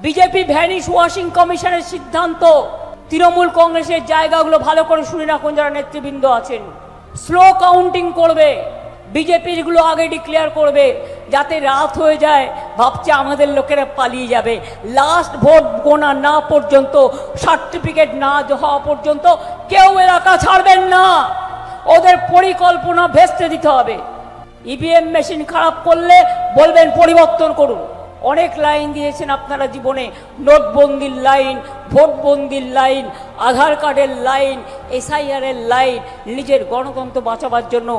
BJP vanish washing কমিশনের সিদ্ধান্ত তৃণমূল কংগ্রেসের জায়গাগুলো ভালো করে শুনে রাখুন যারা নেতৃবৃন্দ আছেন। স্লো কাউন্টিং করবে, বিজেপির গুলো আগে ডিক্লেয়ার করবে, যাতে রাত হয়ে যায় ভাবছে আমাদের লোকেরা পালিয়ে যাবে। লাস্ট ভোট গোনা না পর্যন্ত, সার্টিফিকেট না হওয়া পর্যন্ত কেউ এলাকা ছাড়বেন না। ওদের পরিকল্পনা ভেস্তে দিতে হবে। ইভিএম মেশিন খারাপ করলে বলবেন পরিবর্তন করুন। অনেক লাইন দিয়েছেন আপনারা জীবনে, নোটবন্দির লাইন, ভোটবন্দির লাইন, আধার কার্ডের লাইন, এসআইআরের লাইন। নিজের গণতন্ত্র বাঁচাবার জন্য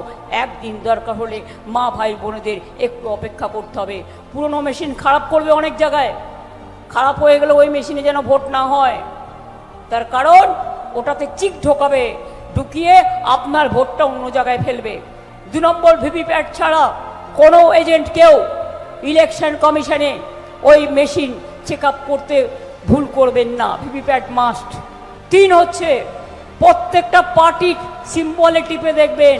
একদিন দরকার হলে মা ভাই বোনেদের একটু অপেক্ষা করতে হবে। পুরনো মেশিন খারাপ করবে অনেক জায়গায়, খারাপ হয়ে গেলে ওই মেশিনে যেন ভোট না হয়। তার কারণ ওটাতে চিক ঢোকাবে, ঢুকিয়ে আপনার ভোটটা অন্য জায়গায় ফেলবে। 2 নম্বর, ভিভিপ্যাট ছাড়া কোনো এজেন্টকেও ইলেকশন কমিশনে ওই মেশিন চেক আপ করতে ভুল করবেন না, ভিভিপ্যাট মাস্ট। 3 হচ্ছে, প্রত্যেকটা পার্টির সিম্বলে টিপে দেখবেন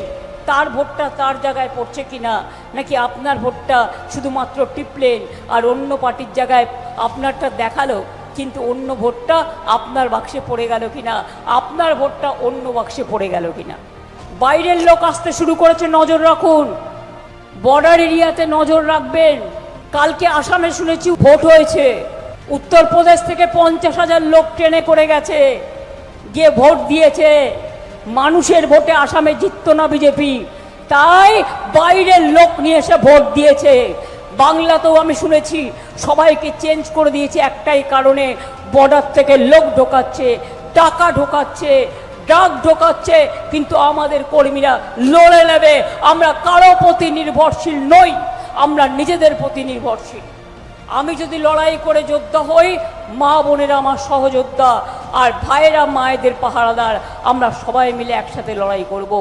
তার ভোটটা তার জায়গায় পড়ছে কিনা, নাকি আপনার ভোটটা শুধুমাত্র টিপলেন আর অন্য পার্টির জায়গায় আপনারটা দেখালো কিন্তু অন্য ভোটটা আপনার বাক্সে পড়ে গেল কিনা, আপনার ভোটটা অন্য বাক্সে পড়ে গেল কিনা। বাইরের লোক আসতে শুরু করেছে, নজর রাখুন। বর্ডার এরিয়াতে নজর রাখবেন। কালকে আসামে শুনেছি ভোট হয়েছে, উত্তরপ্রদেশ থেকে 50,000 লোক ট্রেনে করে গেছে, গিয়ে ভোট দিয়েছে। মানুষের ভোটে আসামে জিততো না বিজেপি, তাই বাইরের লোক নিয়ে এসে ভোট দিয়েছে। বাংলাতেও আমি শুনেছি সবাইকে চেঞ্জ করে দিয়েছে একটাই কারণে, বর্ডার থেকে লোক ঢোকাচ্ছে, টাকা ঢোকাচ্ছে, ড্রাগ ঢোকাচ্ছে, কিন্তু আমাদের কর্মীরা লড়ে নেবে। আমরা কারো প্রতি নির্ভরশীল নই, আমরা নিজেদের প্রতি নির্ভরশীল। আমি যদি লড়াই করে যোদ্ধা হই, মা বোনেরা আমার সহযোদ্ধা, আর ভাইয়েরা মায়েদের পাহারাদার। আমরা সবাই মিলে একসাথে লড়াই করব।